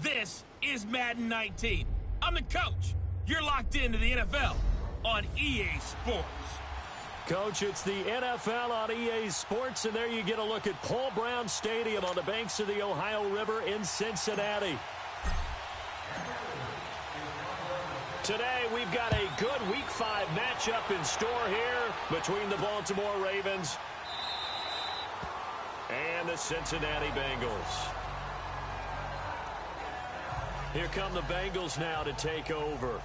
This is Madden 19. I'm the coach. You're locked into the NFL on EA Sports. Coach, it's the NFL on EA Sports, and there you get a look at Paul Brown Stadium on the banks of the Ohio River in Cincinnati. Today, we've got a good Week 5 matchup in store here between the Baltimore Ravens and the Cincinnati Bengals. Here come the Bengals now to take over.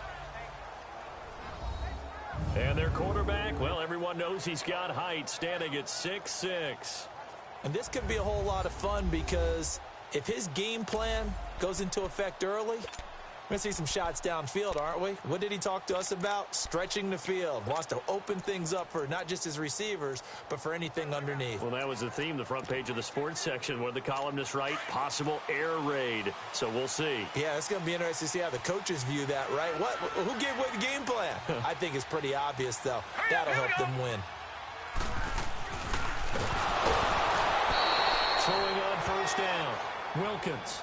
And their quarterback, well, everyone knows he's got height, standing at 6'6". And this could be a whole lot of fun because if his game plan goes into effect early, we're going to see some shots downfield, aren't we? What did he talk to us about? Stretching the field. Wants to open things up for not just his receivers, but for anything underneath. Well, that was the theme, the front page of the sports section, where the columnists write possible air raid. So we'll see. Yeah, it's going to be interesting to see how the coaches view that, right? Who gave away the game plan? I think it's pretty obvious, though. That'll help them win. Throwing on first down, Wilkins.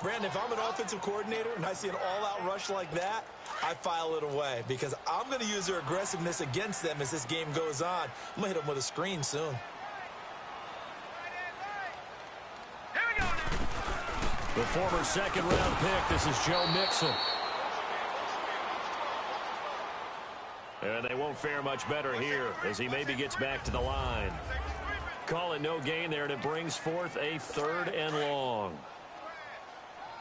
Brandon, if I'm an offensive coordinator and I see an all-out rush like that, I file it away because I'm going to use their aggressiveness against them as this game goes on. I'm going to hit them with a screen soon. The former second-round pick, this is Joe Mixon. And they won't fare much better here as he maybe gets back to the line. Call it no gain there, and it brings forth a 3rd and long.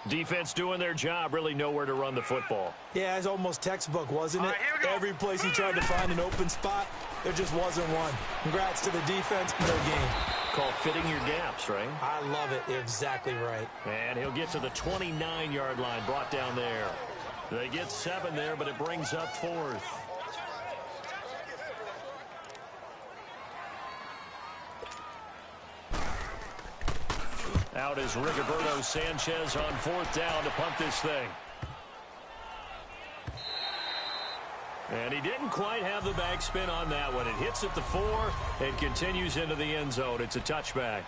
Defense doing their job, really nowhere to run the football. Yeah, it's almost textbook, wasn't it? Every place he tried to find an open spot, there just wasn't one. Congrats to the defense, no gain. Called fitting your gaps, right? I love it. You're exactly right. And he'll get to the 29-yard line, brought down there. They get 7 there, but it brings up 4th. Out is Rigoberto Sanchez on 4th down to punt this thing. And he didn't quite have the backspin on that one. It hits at the 4 and continues into the end zone. It's a touchback.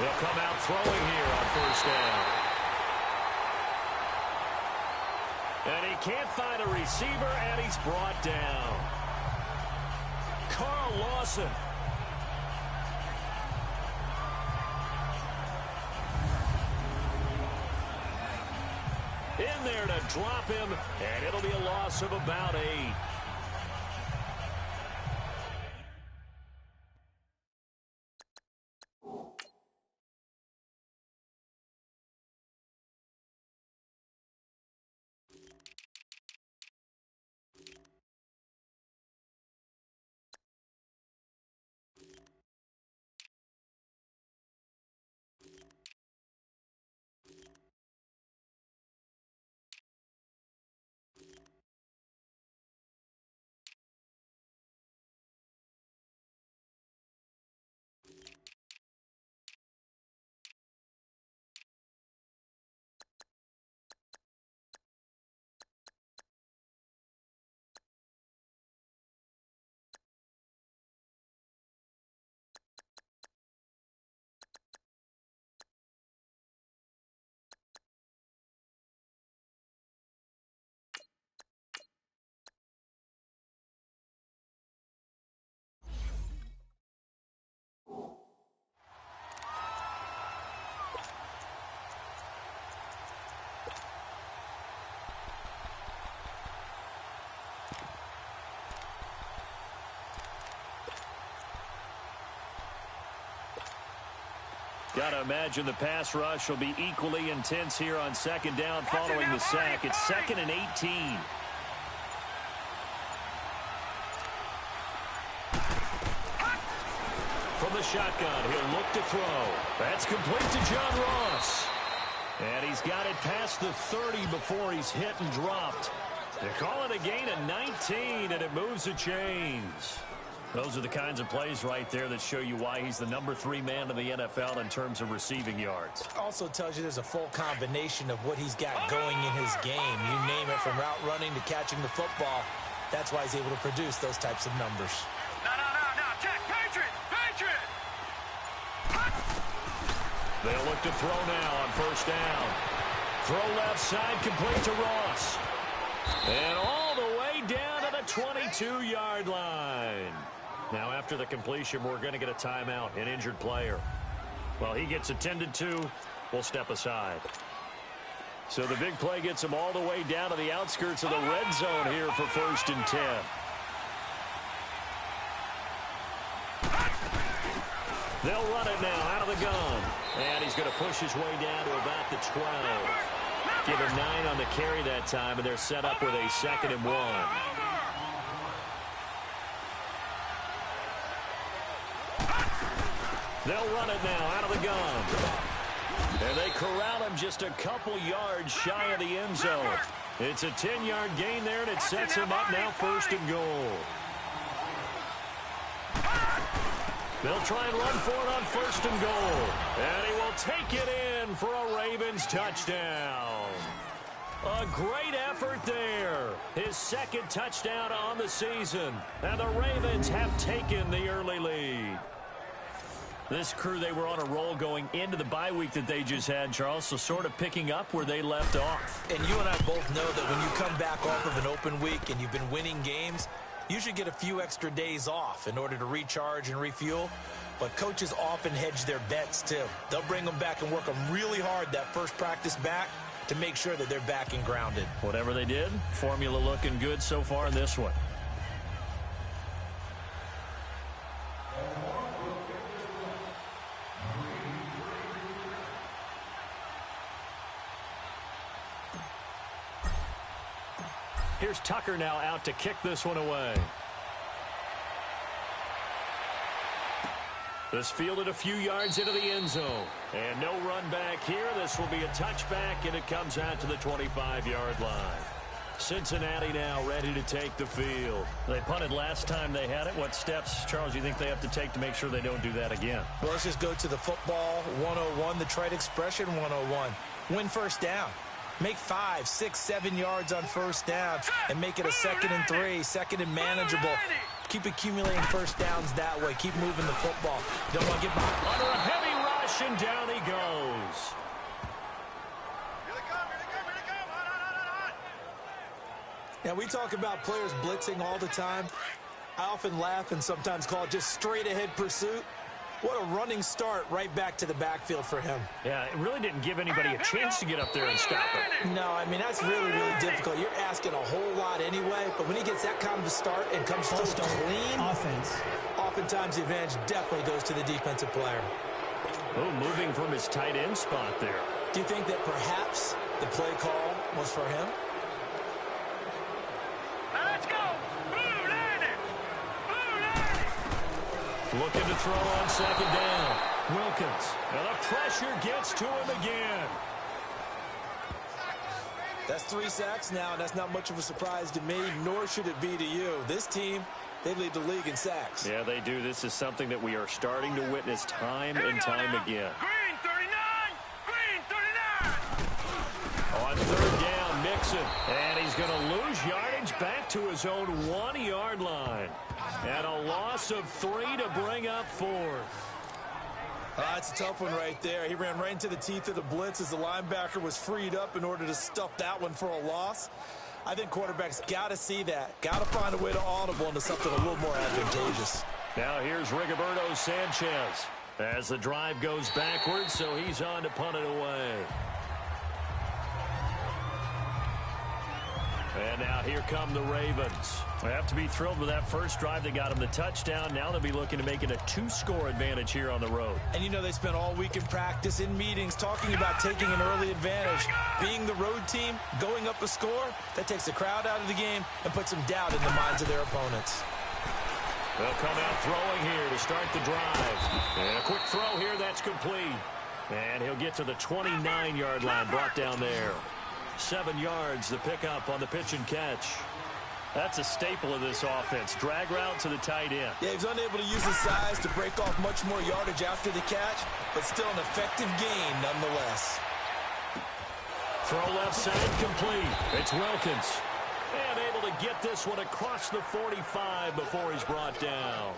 They'll come out throwing here on first down. And he can't find a receiver, and he's brought down. Carl Lawson. In there to drop him, and it'll be a loss of about 8. Got to imagine the pass rush will be equally intense here on second down following the sack. It's 2nd and 18. the shotgun. He'll look to throw. That's complete to John Ross. And he's got it past the 30 before he's hit and dropped. They call it a gain of 19, and it moves the chains. Those are the kinds of plays right there that show you why he's the number 3 man in the NFL in terms of receiving yards. Also tells you there's a full combination of what he's got going in his game. You name it, from route running to catching the football. That's why he's able to produce those types of numbers. No, check, Patriot! They'll look to throw now on first down. Throw left side, complete to Ross. And all the way down to the 22-yard line. Now, after the completion, we're going to get a timeout, an injured player. Well, he gets attended to. We'll step aside. So the big play gets him all the way down to the outskirts of the red zone here for 1st and 10. They'll run it now out of the gun. And he's going to push his way down to about the 12. Give him 9 on the carry that time, and they're set up with a 2nd and 1. They'll run it now out of the gun. And they corral him just a couple yards shy of the end zone. It's a 10-yard gain there, and it sets him up now 1st and goal. They'll try and run for it on 1st and goal. And he will take it in for a Ravens touchdown. A great effort there. His 2nd touchdown on the season. And the Ravens have taken the early lead. This crew, they were on a roll going into the bye week that they just had, Charles, so sort of picking up where they left off. And you and I both know that when you come back off of an open week and you've been winning games, you should get a few extra days off in order to recharge and refuel. But coaches often hedge their bets, too. They'll bring them back and work them really hard that first practice back to make sure that they're back and grounded. Whatever they did, formula looking good so far in this one. Here's Tucker now out to kick this one away. This fielded a few yards into the end zone. And no run back here. This will be a touchback, and it comes out to the 25-yard line. Cincinnati now ready to take the field. They punted last time they had it. What steps, Charles, do you think they have to take to make sure they don't do that again? Well, let's just go to the football 101, the trite expression 101. Win first down. Make 5, 6, 7 yards on first down and make it a 2nd and 3, 2nd and manageable. Keep accumulating first downs that way. Keep moving the football. Don't want to get behind. Under a heavy rush, and down he goes. Now, we talk about players blitzing all the time. I often laugh and sometimes call it just straight-ahead pursuit. What a running start right back to the backfield for him. Yeah, it really didn't give anybody a chance to get up there and stop him. No, I mean, that's really, really difficult. You're asking a whole lot anyway, but when he gets that kind of a start and comes through clean, oftentimes the advantage definitely goes to the defensive player. Oh, moving from his tight end spot there. Do you think that perhaps the play call was for him? Let's go! Blue landed! Looking to throw on 2nd down. Wilkins. And the pressure gets to him again. That's 3 sacks now, and that's not much of a surprise to me, nor should it be to you. This team, they lead the league in sacks. Yeah, they do. This is something that we are starting to witness time and time again. Green 39! Green 39! On 3rd down, Mixon. And he's going to lose yardage back to his own 1-yard line. And a loss of 3 to bring up 4th. That's a tough one right there. He ran right into the teeth of the blitz as the linebacker was freed up in order to stuff that one for a loss. I think quarterbacks got to see that. Got to find a way to audible into something a little more advantageous. Now here's Rigoberto Sanchez as the drive goes backwards, so he's on to punt it away. And now here come the Ravens. They have to be thrilled with that first drive that got them the touchdown. Now they'll be looking to make it a 2-score advantage here on the road. And you know they spent all week in practice, in meetings, talking about taking an early advantage. Being the road team, going up a score, that takes the crowd out of the game and puts some doubt in the minds of their opponents. They'll come out throwing here to start the drive. And a quick throw here, that's complete. And he'll get to the 29-yard line, brought down there. 7 yards, the pickup on the pitch and catch. That's a staple of this offense. Drag route to the tight end. Yeah, he's unable to use his size to break off much more yardage after the catch, but still an effective gain nonetheless. Throw left side complete. It's Wilkins. And able to get this one across the 45 before he's brought down.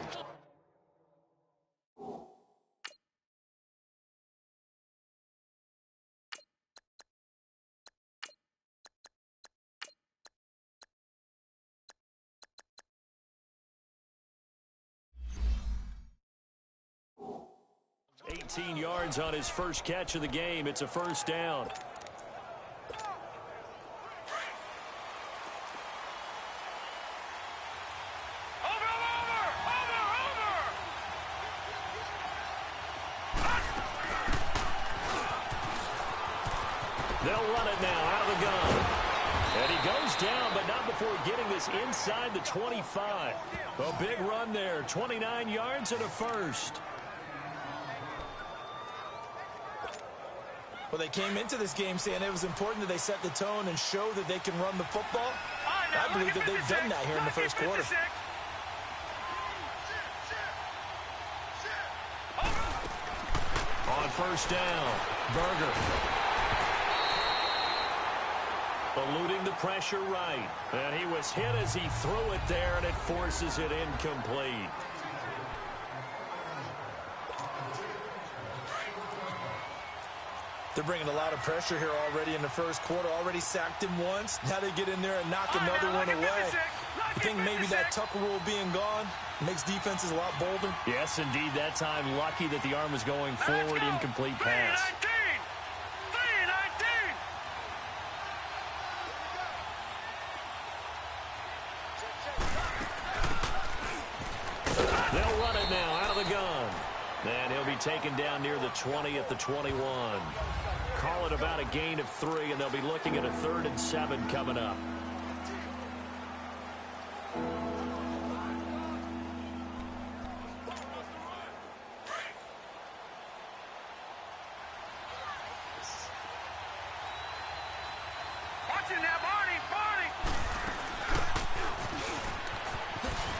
$18 yards on his first catch of the game. It's a first down. They'll run it now out of the gun. And he goes down, but not before getting this inside the 25. A big run there, 29 yards and a first. Well, they came into this game saying it was important that they set the tone and show that they can run the football. I believe that they've done that here in the first quarter. On first down, Berger. Eluding the pressure right. And he was hit as he threw it there, and it forces it incomplete. They're bringing a lot of pressure here already in the first quarter. Already sacked him once. Now they get in there and knock another one away. I think maybe that Tucker rule being gone makes defenses a lot bolder. Yes, indeed. That time, lucky that the arm was going forward. Incomplete pass. They'll run it now out of the gun. And he'll be taken down near the 20 at the 21. Call it about a gain of 3, and they'll be looking at a 3rd and 7 coming up.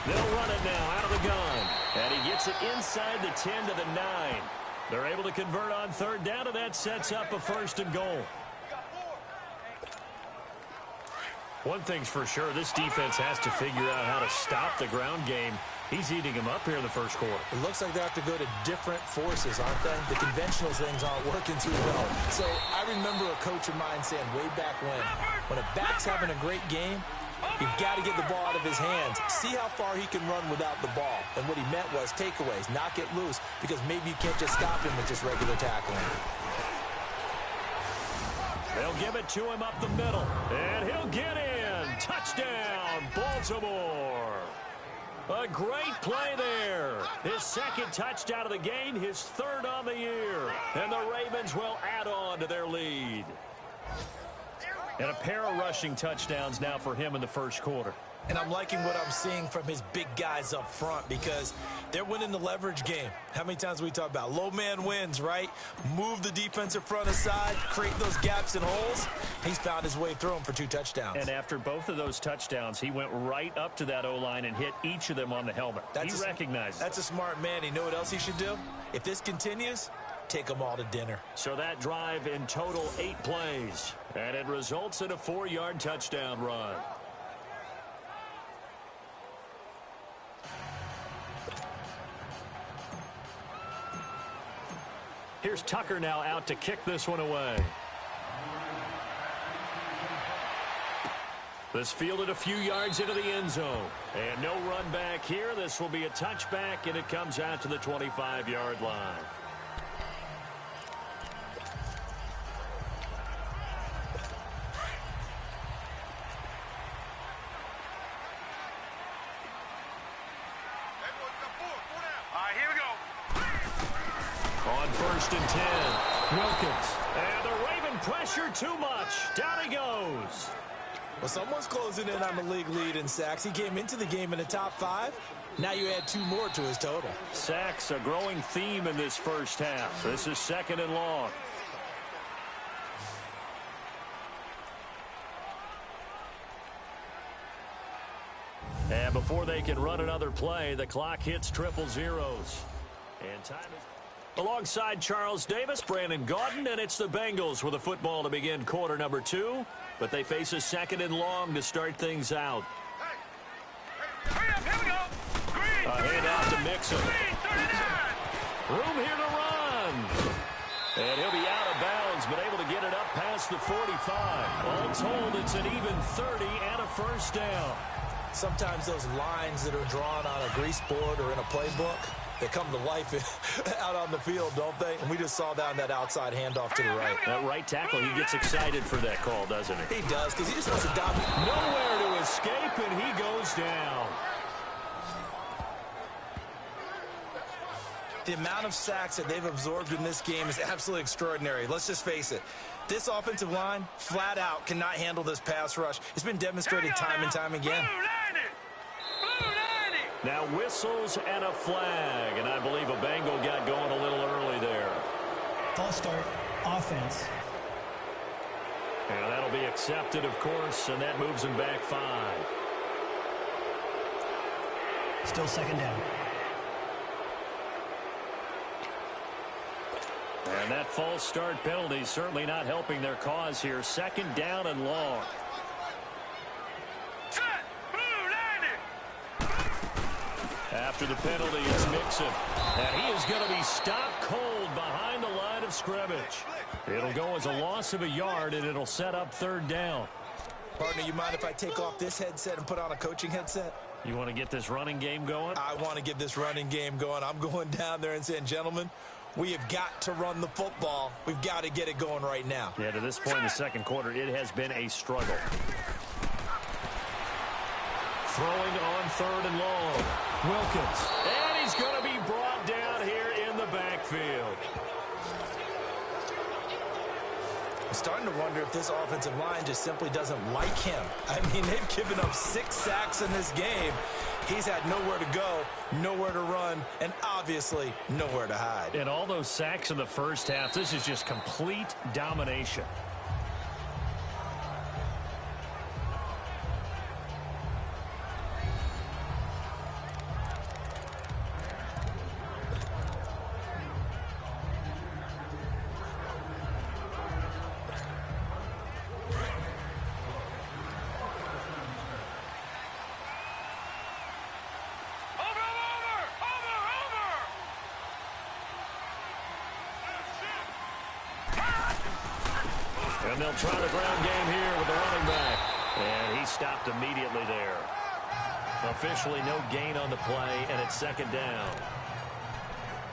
They'll run it now out of the gun. And he gets it inside the 10 to the 9. They're able to convert on 3rd down, and that sets up a 1st and goal. One thing's for sure, this defense has to figure out how to stop the ground game. He's eating him up here in the first quarter. It looks like they have to go to different forces, aren't they? The conventional things aren't working too well. So I remember a coach of mine saying way back when a back's having a great game, you've got to get the ball out of his hands. See how far he can run without the ball. And what he meant was takeaways, knock it loose, because maybe you can't just stop him with just regular tackling. They'll give it to him up the middle, and he'll get in. Touchdown, Baltimore. A great play there. His 2nd touchdown of the game, his 3rd on the year. And the Ravens will add on to their lead. And a pair of rushing touchdowns now for him in the first quarter. And I'm liking what I'm seeing from his big guys up front because they're winning the leverage game. How many times we talk about low man wins, right? Move the defensive front aside, create those gaps and holes. He's found his way through them for 2 touchdowns. And after both of those touchdowns, he went right up to that O-line and hit each of them on the helmet. He recognized it. That's a smart man. You know what else he should do? If this continues, take them all to dinner. So that drive in total 8 plays. And it results in a 4-yard touchdown run. Here's Tucker now out to kick this one away. This fielded a few yards into the end zone. And no run back here. This will be a touchback, and it comes out to the 25-yard line. On 1st and 10, Wilkins. And the Raven pressure too much. Down he goes. Well, someone's closing in on the league lead in sacks. He came into the game in the top 5. Now you add 2 more to his total. Sacks, a growing theme in this first half. This is 2nd and long. And before they can run another play, the clock hits 000. And time is... Alongside Charles Davis, Brandon Gaudin, and it's the Bengals with a football to begin quarter number 2. But they face a 2nd and long to start things out. Here we go. A handout to Mixon. Room here to run. And he'll be out of bounds, but able to get it up past the 45. All told, it's an even 30 and a first down. Sometimes those lines that are drawn on a grease board or in a playbook, they come to life out on the field, don't they? And we just saw that on that outside handoff to the right. That right tackle, he gets excited for that call, doesn't he? He does, because he just wants to dominate. Nowhere to escape, and he goes down. The amount of sacks that they've absorbed in this game is absolutely extraordinary. Let's just face it. This offensive line, flat out, cannot handle this pass rush. It's been demonstrated time and time again. Now whistles and a flag, and I believe a Bengal got going a little early there. False start, offense. And that'll be accepted, of course, and that moves him back 5. Still 2nd down. And that false start penalty certainly not helping their cause here. 2nd down and long. After the penalty, it's Mixon. And he is going to be stopped cold behind the line of scrimmage. It'll go as a loss of a yard, and it'll set up 3rd down. Partner, you mind if I take off this headset and put on a coaching headset? You want to get this running game going? I want to get this running game going. I'm going down there and saying, gentlemen, we have got to run the football. We've got to get it going right now. Yeah, to this point in the 2nd quarter, it has been a struggle. Throwing on 3rd and long. Wilkins. And he's going to be brought down here in the backfield. I'm starting to wonder if this offensive line just simply doesn't like him. I mean, they've given up 6 sacks in this game. He's had nowhere to go, nowhere to run, and obviously nowhere to hide. And all those sacks in the first half, this is just complete domination. And they'll try the ground game here with the running back. And he stopped immediately there. Officially no gain on the play, and it's 2nd down.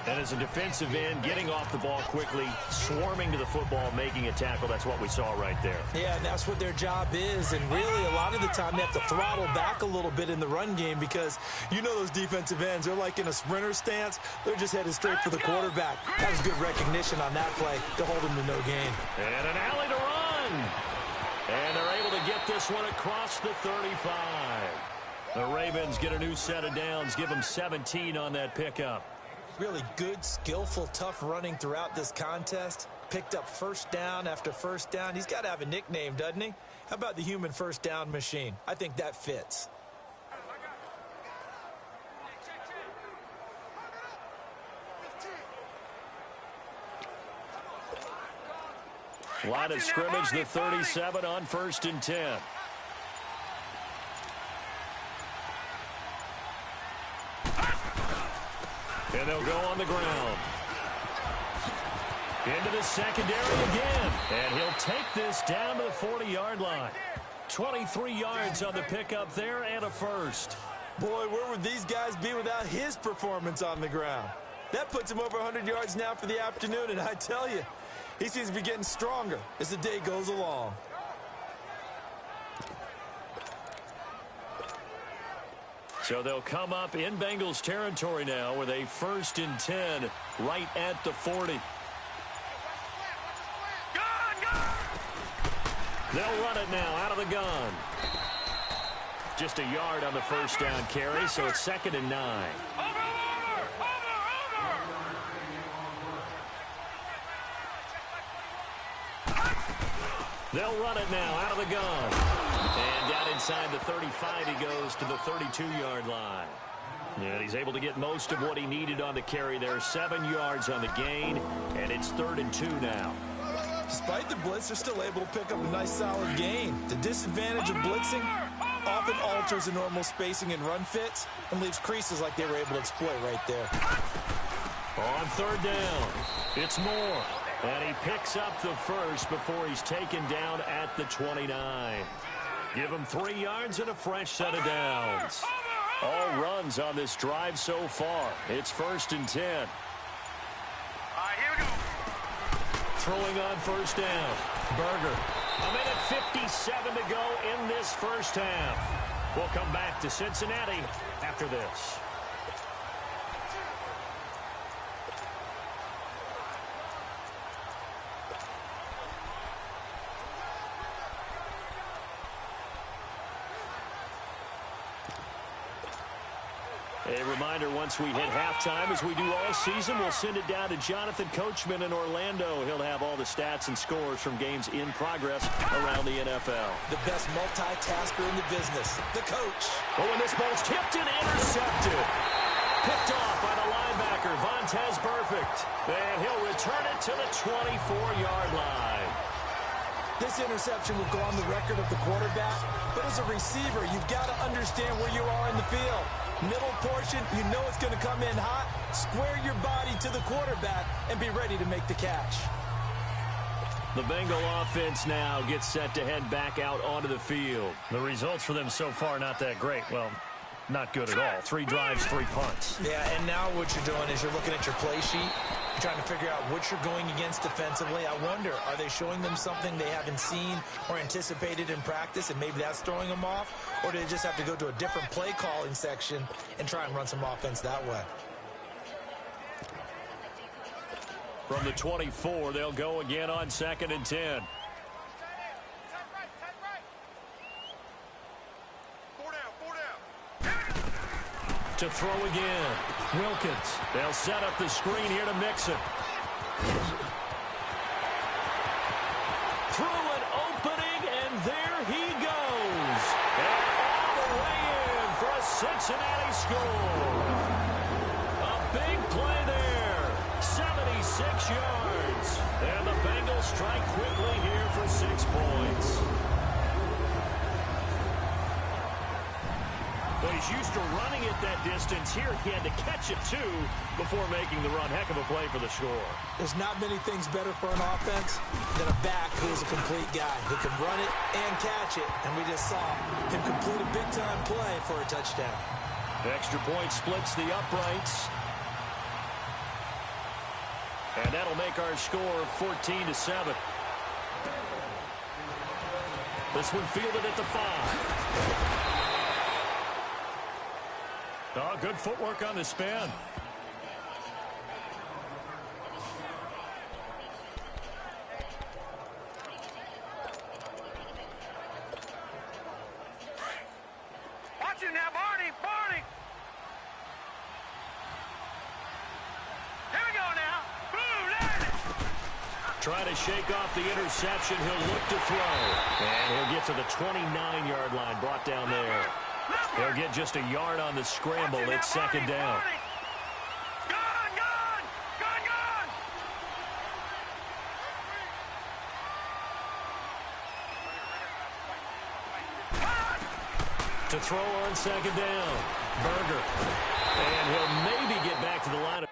And as a defensive end, getting off the ball quickly, swarming to the football, making a tackle, that's what we saw right there. Yeah, and that's what their job is. And really, a lot of the time, they have to throttle back a little bit in the run game because you know those defensive ends, they're like in a sprinter stance. They're just headed straight for the quarterback. That was good recognition on that play to hold him to no gain. And an alley to run. And they're able to get this one across the 35. The Ravens get a new set of downs, give them 17 on that pickup. Really good, skillful, tough running throughout this contest. Picked up first down after first down. He's got to have a nickname, doesn't he? How about the human first down machine? I think that fits. Line of scrimmage, the 37 on 1st and 10. And they'll go on the ground. Into the secondary again. And he'll take this down to the 40-yard line. 23 yards on the pickup there and a first. Boy, where would these guys be without his performance on the ground? That puts him over 100 yards now for the afternoon, and I tell you, he seems to be getting stronger as the day goes along. So they'll come up in Bengals territory now with a 1st and 10 right at the 40. They'll run it now out of the gun. just a yard on the first down carry, so it's 2nd and 9. They'll run it now out of the gun. And down inside the 35, he goes to the 32-yard line. And he's able to get most of what he needed on the carry there. 7 yards on the gain, and it's 3rd and 2 now. Despite the blitz, they're still able to pick up a nice solid gain. The disadvantage of blitzing often alters the normal spacing and run fits and leaves creases like they were able to exploit right there. On 3rd down, it's Moore. And he picks up the first before he's taken down at the 29. Give him 3 yards and a fresh set of downs. All runs on this drive so far. It's 1st and 10. All right, here we go. Throwing on 1st down. Berger. A minute 57 to go in this first half. We'll come back to Cincinnati after this. A reminder, once we hit halftime, as we do all season, we'll send it down to Jonathan Coachman in Orlando. He'll have all the stats and scores from games in progress around the NFL. The best multitasker in the business, the coach. Oh, and this ball's tipped and intercepted. Picked off by the linebacker, Vontaze Burfict. And he'll return it to the 24-yard line. This interception will go on the record of the quarterback, but as a receiver, you've got to understand where you are in the field. Middle portion, you know it's going to come in hot. Square your body to the quarterback and be ready to make the catch. The Bengal offense now gets set to head back out onto the field. The results for them so far not that great. Well, not good at all. 3 drives, 3 punts. Yeah, and now what you're doing is you're looking at your play sheet. You're trying to figure out what you're going against defensively. I wonder, are they showing them something they haven't seen or anticipated in practice, and maybe that's throwing them off? Or do they just have to go to a different play calling section and try and run some offense that way? From the 24, they'll go again on 2nd and 10. To throw again. Wilkins. They'll set up the screen here to Mixon. Through an opening, and there he goes. And all the way in for a Cincinnati score. A big play there. 76 yards. And the Bengals strike quickly here for 6 points. Well, he's used to running it that distance. Here he had to catch it, too, before making the run. Heck of a play for the score. There's not many things better for an offense than a back who is a complete guy who can run it and catch it. And we just saw him complete a big-time play for a touchdown. Extra point splits the uprights. And that'll make our score 14-7. This one fielded at the 5. Oh, good footwork on the spin. Watch it now, Barney. Barney. Here we go now. Boom, there it is. Trying to shake off the interception. He'll look to throw. And he'll get to the 29-yard line, brought down there. He'll get just a yard on the scramble. It's 2nd down. To throw on 2nd down. Berger. And he'll maybe get back to the line.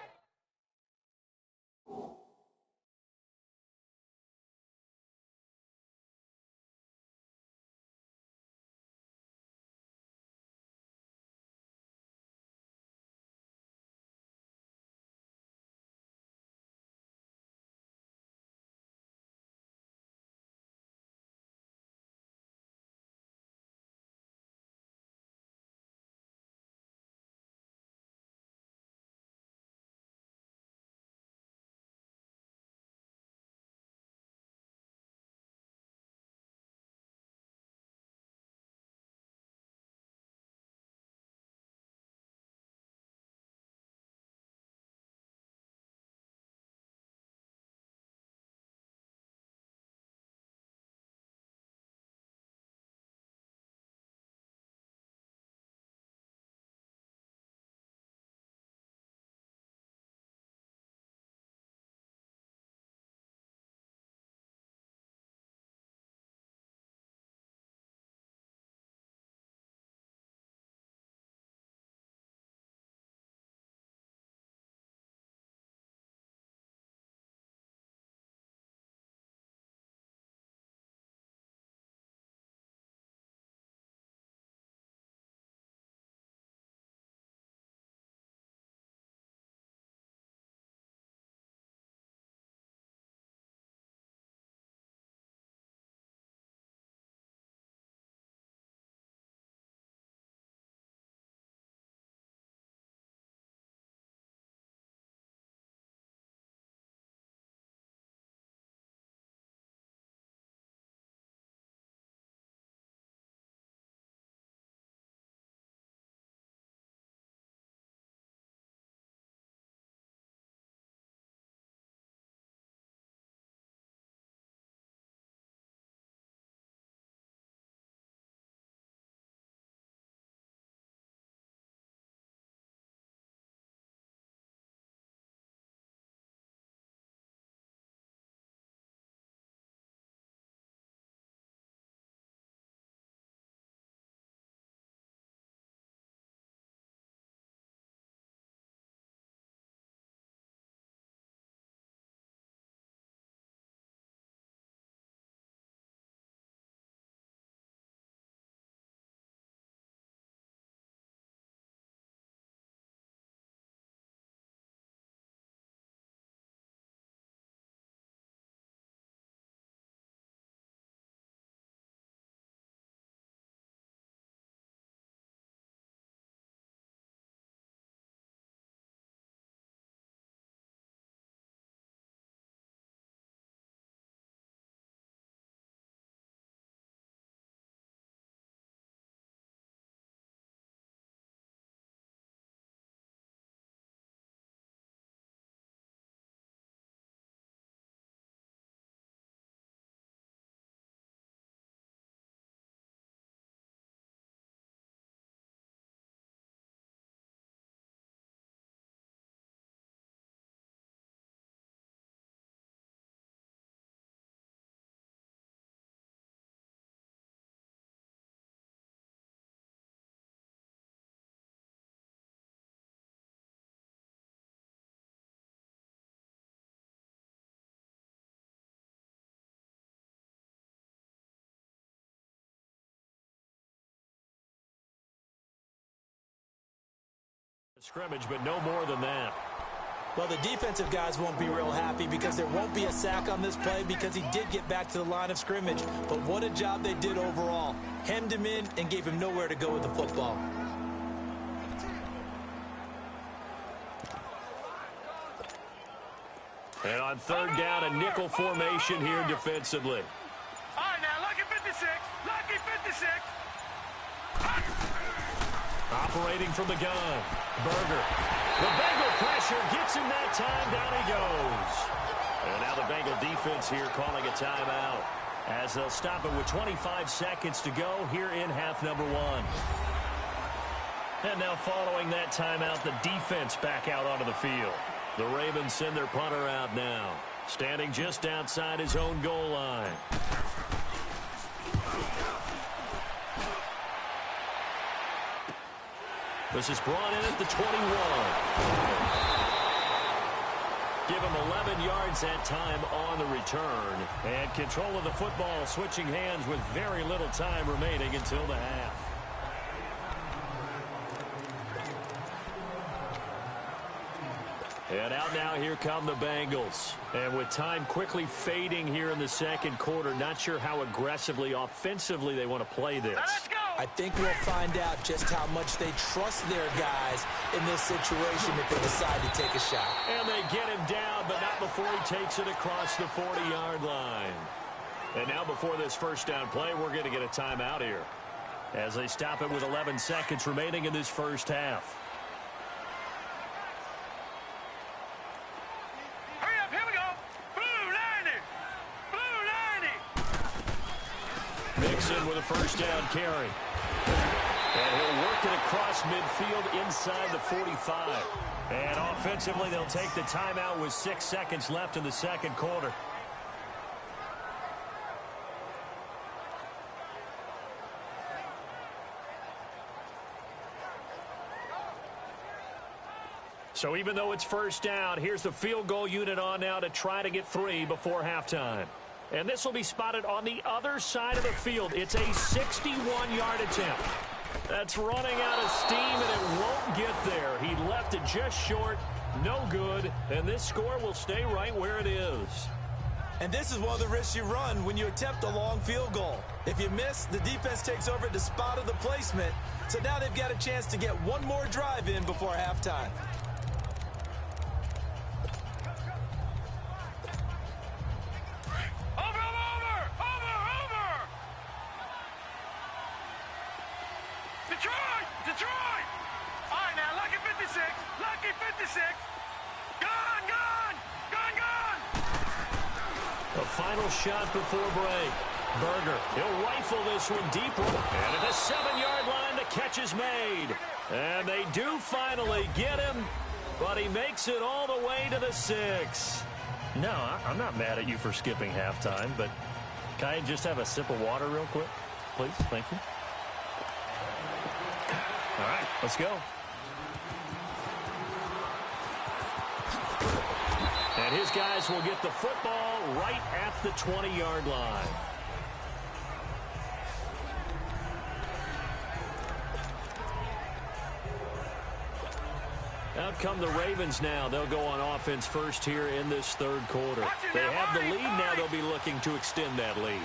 Scrimmage, but no more than that. Well, the defensive guys won't be real happy because there won't be a sack on this play because he did get back to the line of scrimmage. But what a job they did overall. Hemmed him in and gave him nowhere to go with the football. And on third down, a nickel formation here defensively. All right, now, lucky 56. Lucky 56. Operating from the gun. Berger. The Bengal pressure gets him that time. Down he goes. And now the Bengal defense here calling a timeout as they'll stop it with 25 seconds to go here in half number one. And now following that timeout, the defense back out onto the field. The Ravens send their punter out now, standing just outside his own goal line. This is brought in at the 21. Give him 11 yards that time on the return. And control of the football, switching hands with very little time remaining until the half. And out now, here come the Bengals. And with time quickly fading here in the second quarter, not sure how aggressively, offensively they want to play this. Let's go. I think we'll find out just how much they trust their guys in this situation if they decide to take a shot. And they get him down, but not before he takes it across the 40-yard line. And now before this first down play, we're going to get a timeout here as they stop it with 11 seconds remaining in this first half. Hurry up, here we go. Blue 90. Blue 90. Mixon with a first down carry. And he'll work it across midfield inside the 45. And offensively, they'll take the timeout with 6 seconds left in the second quarter. So even though it's first down, here's the field goal unit on now to try to get 3 before halftime. And this will be spotted on the other side of the field. It's a 61-yard attempt. That's running out of steam, and it won't get there. He left it just short, no good, and this score will stay right where it is. And this is one of the risks you run when you attempt a long field goal. If you miss, the defense takes over at the spot of the placement. So now they've got a chance to get one more drive in before halftime. Detroit! All right, now, lucky 56. Lucky 56. Gone, gone. Gone, gone. A final shot before break. Berger, he'll rifle this one deep. And at the 7-yard line, the catch is made. And they do finally get him, but he makes it all the way to the 6. No, I'm not mad at you for skipping halftime, but can I just have a sip of water real quick? Please, thank you. All right, let's go. And his guys will get the football right at the 20-yard line. Out come the Ravens now. They'll go on offense first here in this third quarter. They have the lead now. They'll be looking to extend that lead.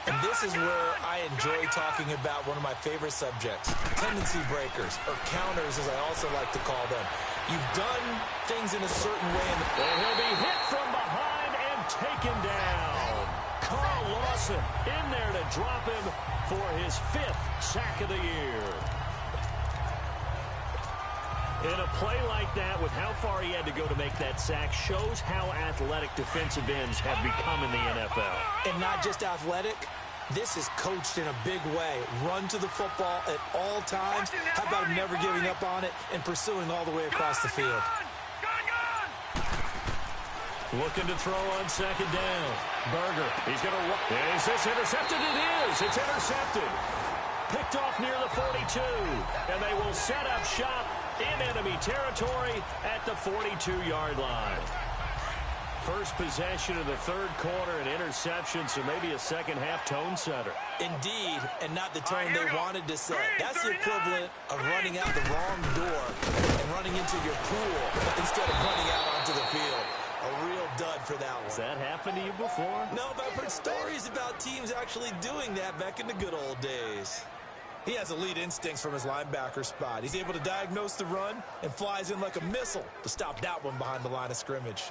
And this is where I enjoy talking about one of my favorite subjects, tendency breakers, or counters as I also like to call them. You've done things in a certain way. And he'll be hit from behind and taken down. Carl Lawson in there to drop him for his 5th sack of the year. In a play like that, with how far he had to go to make that sack, shows how athletic defensive ends have become in the NFL. And not just athletic, this is coached in a big way. Run to the football at all times. How about him never giving up on it and pursuing all the way across the field? Looking to throw on second down. Berger, he's going to run. Is this intercepted? It is. It's intercepted. Picked off near the 42. And they will set up shop in enemy territory at the 42-yard line. first possession of the third quarter, an interception, so maybe a second-half tone setter. Indeed, and not the tone they wanted to set. That's the equivalent of running out the wrong door and running into your pool instead of running out onto the field. A real dud for that one. Has that happened to you before? No, but I've heard stories about teams actually doing that back in the good old days. He has elite instincts from his linebacker spot. He's able to diagnose the run and flies in like a missile to stop that one behind the line of scrimmage.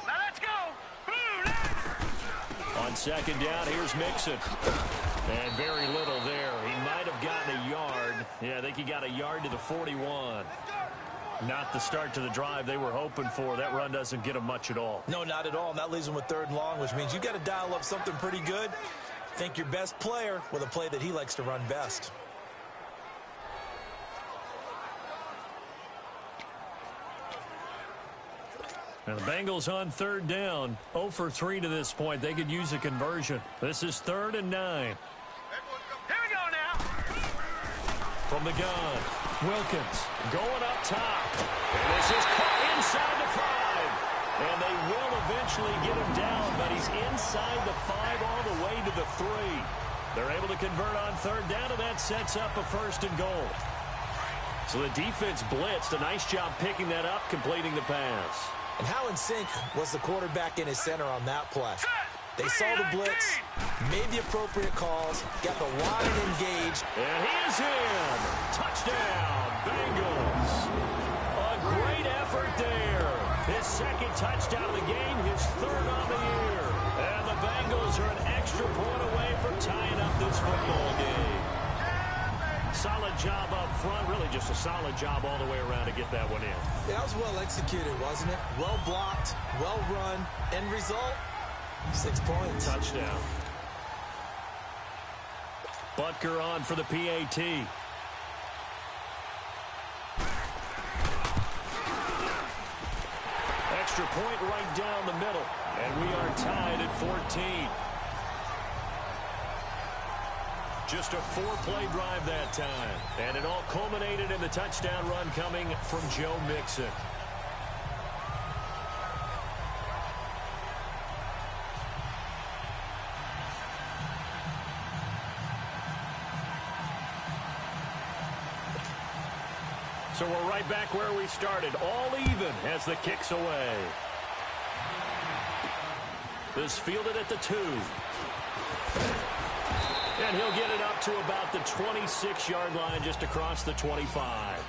Now let's go. On second down, here's Mixon. And very little there. He might have gotten a yard. Yeah, I think he got a yard to the 41. Not the start to the drive they were hoping for. That run doesn't get them much at all. No, not at all. And that leaves them with third and long, which means you've got to dial up something pretty good. Think your best player with a play that he likes to run best. And the Bengals on third down. 0 for 3 to this point. They could use a conversion. This is 3rd and 9. Here we go now. From the gun, Wilkins going up top. And this is caught inside the 5. And they will eventually get him down, but he's inside the 5 all the way to the 3. They're able to convert on third down, and that sets up a 1st and goal. So the defense blitzed. A nice job picking that up, completing the pass. And how in sync was the quarterback in his center on that play? They saw the blitz, made the appropriate calls, got the line engaged. And he is in. Touchdown, Bengals. A great effort there. His second touchdown of the game, his 3rd on the year. And the Bengals are an extra point away from tying up this football game. Solid job up front, really just a solid job all the way around to get that one in. Yeah, that was well executed, wasn't it? Well blocked, well run. End result, 6 points. Touchdown. Butker on for the PAT. Extra point right down the middle. And we are tied at 14. Just a 4-play drive that time. And it all culminated in the touchdown run coming from Joe Mixon. So we're right back where we started. All even as the kick's away. This fielded at the 2. And he'll get it up to about the 26-yard line, just across the 25.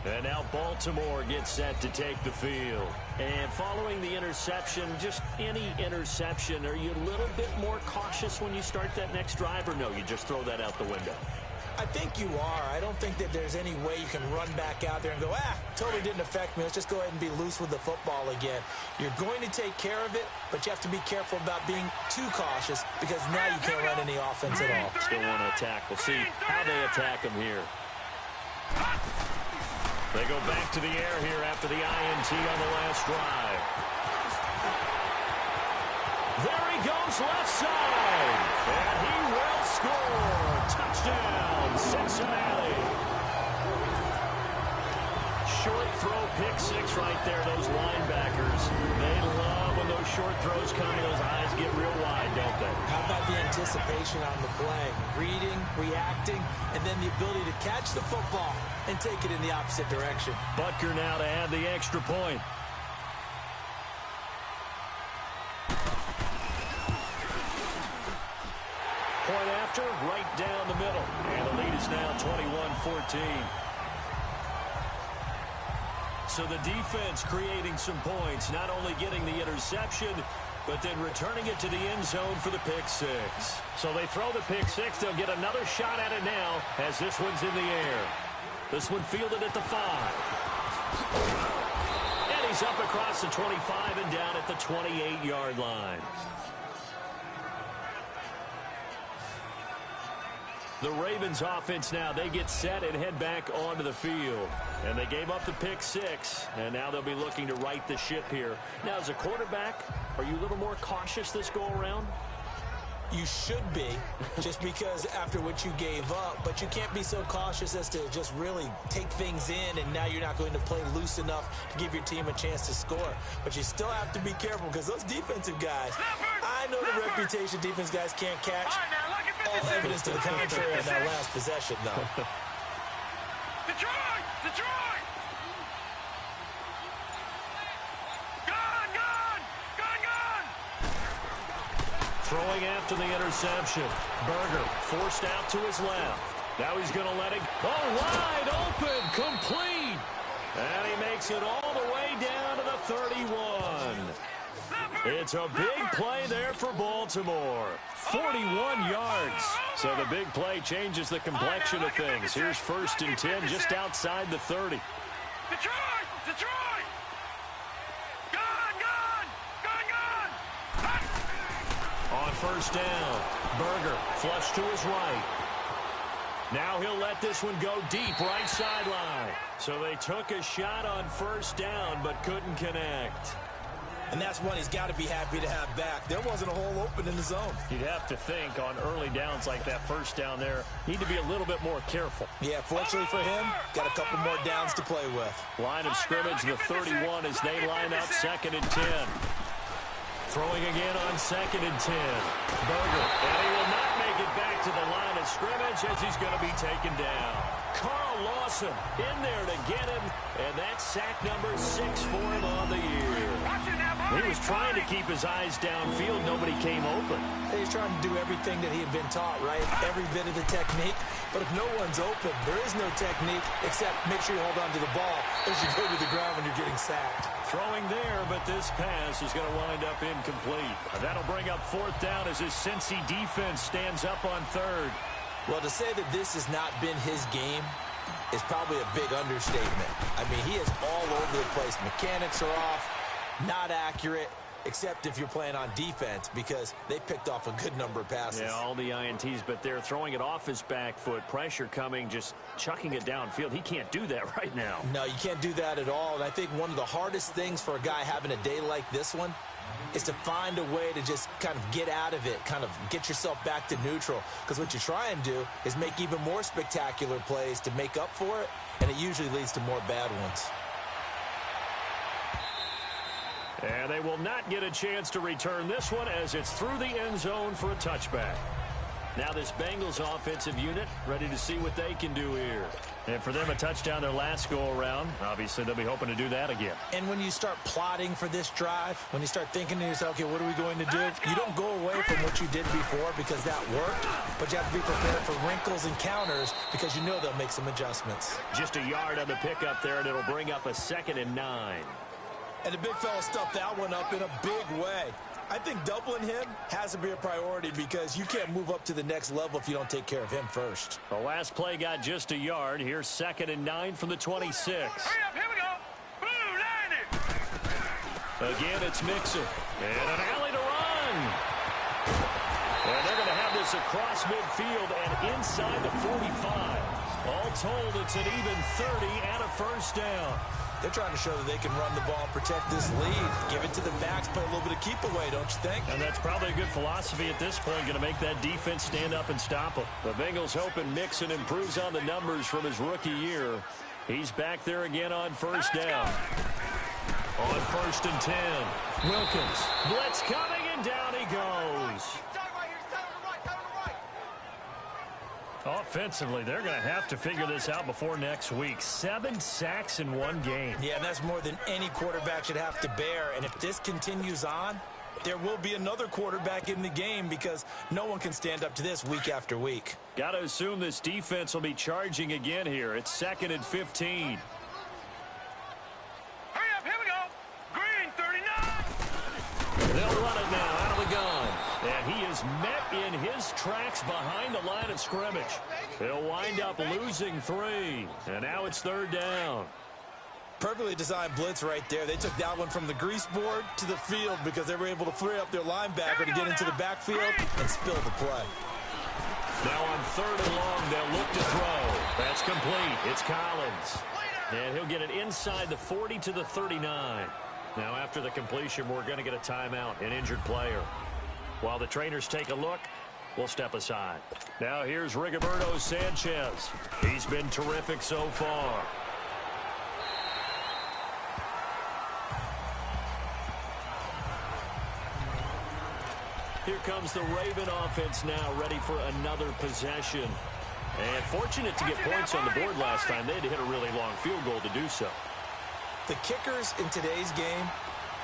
And now Baltimore gets set to take the field. And following the interception, just any interception, are you a little bit more cautious when you start that next drive, or no, you just throw that out the window? I think you are. I don't think that there's any way you can run back out there and go, totally didn't affect me. Let's just go ahead and be loose with the football again. You're going to take care of it, but you have to be careful about being too cautious because now you can't run any offense at all. Still want to attack. We'll see how they attack him here. They go back to the air here after the INT on the last drive. There he goes left side. And he will score. Touchdown, Cincinnati. Short throw, pick 6 right there. Those linebackers, they love when those short throws come and those eyes get real wide, don't they? How about the anticipation on the play? Reading, reacting, and then the ability to catch the football and take it in the opposite direction. Butker now to add the extra point. Point after, right down the middle. And the lead is now 21-14. So the defense creating some points, not only getting the interception, but then returning it to the end zone for the pick 6. So they throw the pick 6. They'll get another shot at it now as this one's in the air. This one fielded at the 5. And he's up across the 25 and down at the 28-yard line. The Ravens offense now, they get set and head back onto the field. And they gave up the pick 6, and now they'll be looking to right the ship here. Now, as a quarterback, are you a little more cautious this go-around? You should be, just because after what you gave up, but you can't be so cautious as to just really take things in, and now you're not going to play loose enough to give your team a chance to score. But you still have to be careful because those defensive guys, I know the reputation defense guys can't catch. All evidence to the contrary on that last possession, though. Detroit! Detroit! Gone! Gone! Gone! Gone! Throwing after the interception. Berger forced out to his left. Now he's going to let it go. Wide open. Complete. And he makes it all the way down to the 31. It's a big play there for Baltimore. 41 yards. So the big play changes the complexion of things. Here's 1st and 10 just outside the 30. Detroit! Detroit! Gone! Gone! Gone! Gone! On 1st down, Berger flush to his right. Now he'll let this one go deep right sideline. So they took a shot on 1st down but couldn't connect. And that's one he's got to be happy to have back. There wasn't a hole open in the zone. You'd have to think on early downs like that 1st down there, need to be a little bit more careful. Yeah, fortunately for him, got a couple more downs to play with. Line of scrimmage, the 31 as they line up 2nd and 10. Throwing again on 2nd and 10. Berger, and he will not make it back to the line of scrimmage as he's going to be taken down. Carl Lawson in there to get him, and that's sack number 6 for him on the year. He was trying to keep his eyes downfield. Nobody came open. He's trying to do everything that he had been taught, right? Every bit of the technique. But if no one's open, there is no technique except make sure you hold on to the ball as you go to the ground when you're getting sacked. Throwing there, but this pass is going to wind up incomplete. That'll bring up 4th down as his Cincy defense stands up on 3rd. Well, to say that this has not been his game is probably a big understatement. I mean, he is all over the place. Mechanics are off, not accurate, except if you're playing on defense because they picked off a good number of passes. Yeah, all the INTs, but they're throwing it off his back foot. Pressure coming, just chucking it downfield. He can't do that right now. No, you can't do that at all. And I think one of the hardest things for a guy having a day like this one is to find a way to just kind of get out of it, kind of get yourself back to neutral. Because what you try and do is make even more spectacular plays to make up for it, and it usually leads to more bad ones. And they will not get a chance to return this one as it's through the end zone for a touchback. Now this Bengals offensive unit ready to see what they can do here. And for them, a touchdown their last go-around. Obviously, they'll be hoping to do that again. And when you start plotting for this drive, when you start thinking to yourself, okay, what are we going to do? You don't go away from what you did before because that worked, but you have to be prepared for wrinkles and counters because you know they'll make some adjustments. Just a yard on the pickup there, and it'll bring up a 2nd and 9. And the big fella stuffed that one up in a big way. I think doubling him has to be a priority because you can't move up to the next level if you don't take care of him first. The last play got just a yard. Here's 2nd and 9 from the 26. Hurry up, here we go. Blue, line it. Again, it's Mixon. And an alley to run. And they're going to have this across midfield and inside the 45. All told, it's an even 30 and a 1st down. They're trying to show that they can run the ball and protect this lead. Give it to the backs, play a little bit of keep away, don't you think? And that's probably a good philosophy at this point, going to make that defense stand up and stop them. The Bengals hoping Mixon improves on the numbers from his rookie year. He's back there again on 1st down. On 1st and 10. Wilkins. Blitz coming, and down he goes. Offensively, they're going to have to figure this out before next week. 7 sacks in one game. Yeah, and that's more than any quarterback should have to bear. And if this continues on, there will be another quarterback in the game because no one can stand up to this week after week. Got to assume this defense will be charging again here. It's 2nd and 15. Hurry up, here we go. Green, 39. They'll run it now out of the gun. And he is met in his tracks behind the line of scrimmage. He'll wind up losing 3. And now it's 3rd down. Perfectly designed blitz right there. They took that one from the grease board to the field because they were able to free up their linebacker to get into the backfield and spill the play. Now on 3rd and long, they'll look to throw. That's complete. It's Collins. And he'll get it inside the 40 to the 39. Now after the completion, we're going to get a timeout, an injured player. While the trainers take a look, we'll step aside. Now here's Rigoberto Sanchez. He's been terrific so far. Here comes the Raven offense now, ready for another possession. And fortunate to get points on the board last time. They had to hit a really long field goal to do so. The kickers in today's game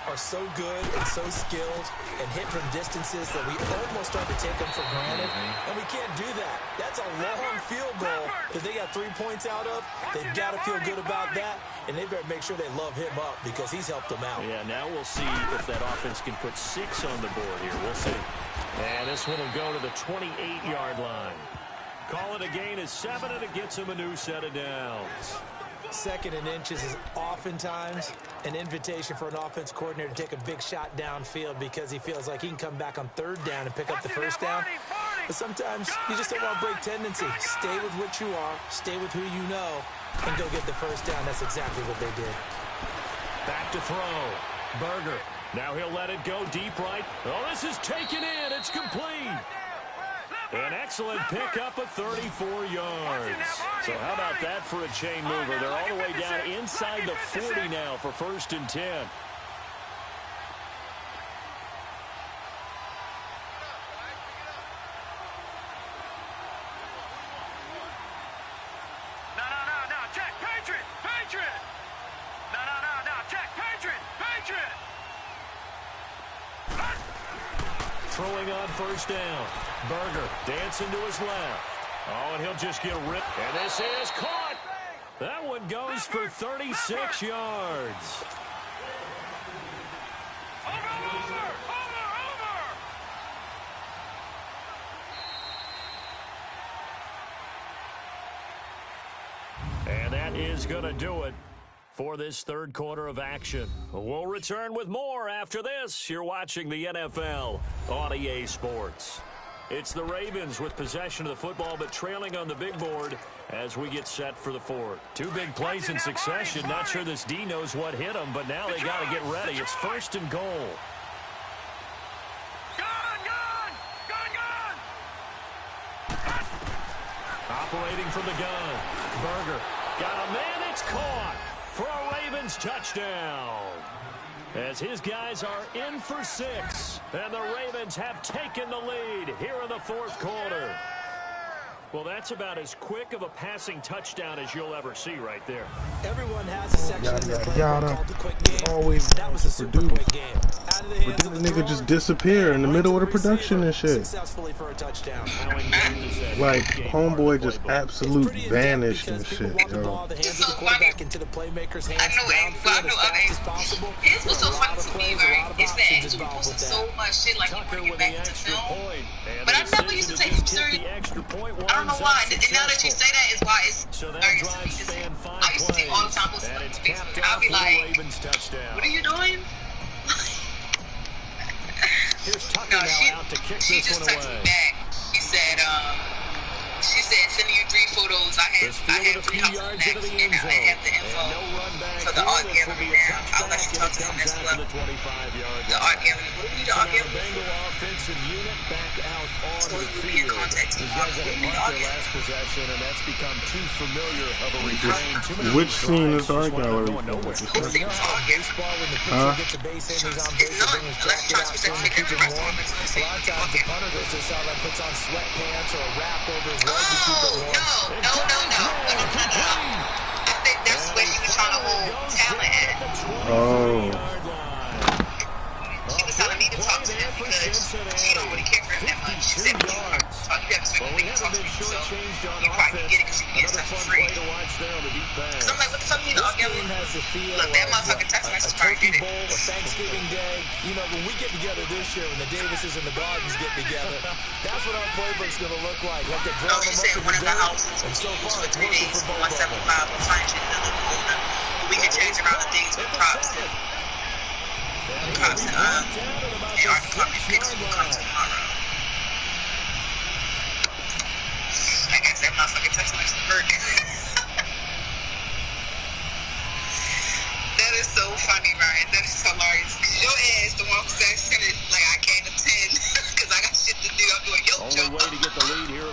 are so good and so skilled and hit from distances that we almost start to take them for granted. And we can't do that. That's a long field goal that they got 3 points out of. They've got to feel good about that, and they better make sure they love him up because he's helped them out. Yeah, now we'll see if that offense can put 6 on the board here. We'll see. And this one will go to the 28-yard line. Call it a gain of 7, and it gets him a new set of downs. 2nd and inches is oftentimes an invitation for an offense coordinator to take a big shot downfield because he feels like he can come back on 3rd down and pick up the 1st down. But sometimes you just don't want to break tendency. Stay with what you are, stay with who you know, and go get the 1st down. That's exactly what they did. Back to throw. Berger. Now he'll let it go deep right. Oh, this is taken in. It's complete. An excellent pickup of 34 yards. So how about that for a chain mover? They're all the way down inside the 40 now for 1st and 10. No, check, Patriot. No, check, Patriot. Throwing on 1st down. Berger dancing to his left. Oh, and he'll just get ripped. And this is caught. That one goes for 36 yards. Over. And that is going to do it for this 3rd quarter of action. We'll return with more after this. You're watching the NFL on EA Sports. It's the Ravens with possession of the football, but trailing on the big board as we get set for the 4th. 2 big plays in succession. Not sure this D knows what hit him, but now they got to get ready. It's 1st and goal. Gun! Operating from the gun. Berger got a man. It's caught for a Ravens touchdown. As his guys are in for 6. And the Ravens have taken the lead here in the 4th quarter. Well, that's about as quick of a passing touchdown as you'll ever see right there. Everyone has a section in their playbook called the quick game. Always that was a super quick game. Out of the hands But then of the the nigga thrower, just disappear in the middle of the production and shit. Successfully for a touchdown. Like, homeboy just absolute vanished and shit, yo. It's so funny. Into the playmaker's hands I know other possible. His was so funny to me, right? Is that he posted so much shit like he bring it back to film. But I never used to take him serious. I don't know why. And now that you say that is why it's hilarious to me. I used to take all the time posting on Facebook, and I'll be like, what are you doing? No, she just texted me back. She said, sending you 3 photos. I had 3 houses next, and I have the info for the art gallery now. I'll let you talk to him as well. The art gallery. What do we need the art gallery for? So you can contact him. What do we need the art gallery? Which scene is the art gallery? Who's the art gallery? Huh? It's not unless you're trying to make every performance. A lot of times the punter goes to a side that puts on sweatpants or a wrap over his leg to keep it warm. No. I think that's where he was trying to hold talent at. Oh. She was telling me to talk to him because she don't really care for him that much. She said, you have to talk to me, so you probably can get it because you can get stuff for free. So I'm like, what the fuck you need to argue with? Look, that motherfucking text message probably did it. Thanksgiving Day, you know, when we get together this year, when the Davises and the Gardens get together, that's what our playbook's going to look like. Like they're No, she said one of the houses and so far, for 3 days, 175, we'll find shit in the living room. We can change around the things with props. Props and our department picks will come tomorrow. I guess that motherfucking text message hurt. That is so funny, Ryan. That is hilarious. Your ass, the one who said, like, I can't attend because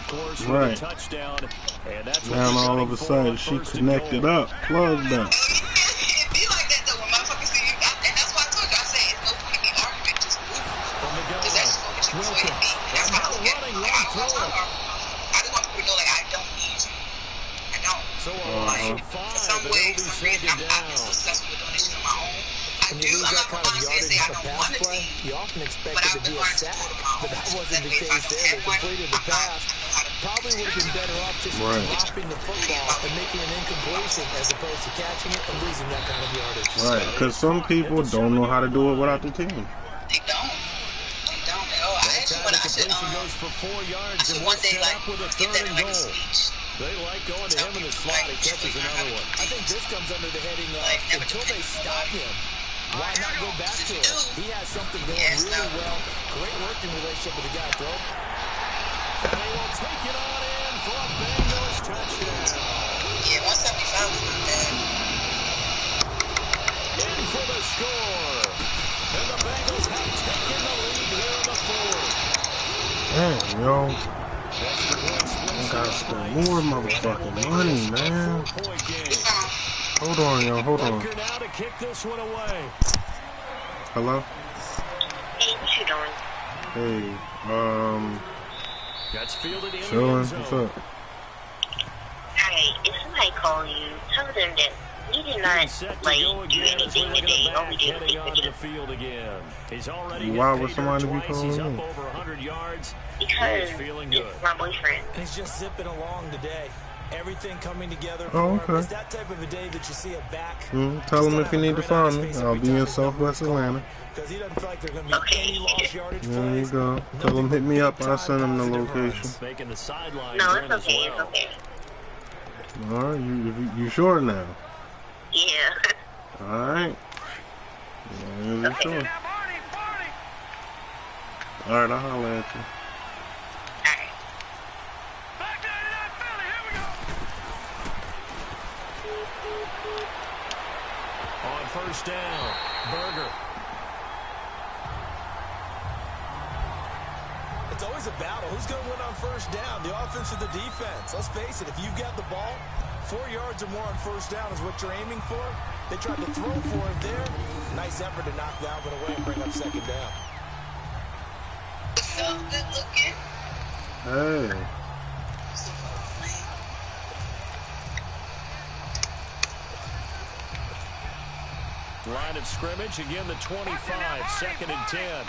course, with Right. a touchdown. And that's Now all of a sudden she connected up, plugged up. It be like that though when motherfuckers see you. And that's why I told you, I said it's no point in me arguing. Just move. From the gun, Because that's just gonna get you persuaded me. That's how I look at it. Like, I don't have time to argue. I just want people to know like I don't need you. I don't. So Like, for some way, for some reason, I've been so successful with doing this shit on my own. When you lose that kind of yardage on a pass play, you often expect it to be a sack, but that wasn't the case there. They completed the pass. Probably would have been better off just dropping the football and making an incompletion as opposed to catching it and losing that kind of yardage. Right, because some people don't know how to do it without the team. They don't. They don't. Oh, I actually, when I said, goes for 4 yards and one day, set like, up with a give 3rd them and like a goal. speech. They like going to him in the slot. He catches another one. I think this comes under the heading of until they stop him, why not go back to it? He has something going really well. Great working relationship with the guy, bro. And he will take it on in for a Bengals touchdown. Yeah, 175 was not bad. In for the score. And the Bengals have taken the lead here in the 4th. Damn, yo. I gotta spend more motherfucking money, man. Hold on, yo, hold on. Now to kick this one away. Hello? Hey, what you doing? Hey, Gets fielded in chillin', the end what's zone. up? Hey, if somebody call you, tell them that we did not, like, do anything today. All we did was take onto the pictures. field again. He's already Why hit would pay somebody dirt be twice. calling He's me? up over 100 yards. Because He's feeling good. it's my boyfriend. And he's just zipping along today. Everything coming together for Oh, him. okay. It's that type of a day that you see a back. Tell him if you need to find me. I'll be in Southwest Atlanta. Because he doesn't feel like there's going to be any lost yardage There you plays. go. Tell him hit me up. I'll send him the location. Making the sideline No, run it's as okay. well. It's okay. All right, you sure now? Yeah. All right. Yeah, you Okay. sure. Now, Barney! All right, I'll holler at you. Alright. Back there to that Philly, here we go! On 1st down, Berger. It's always a battle. Who's going to win on 1st down? The offense or the defense? Let's face it, if you've got the ball, 4 yards or more on 1st down is what you're aiming for. They tried to throw for it there. Nice effort to knock that one away and bring up 2nd down. So good looking. Hey. Line of scrimmage, again the 25, 2nd and 10.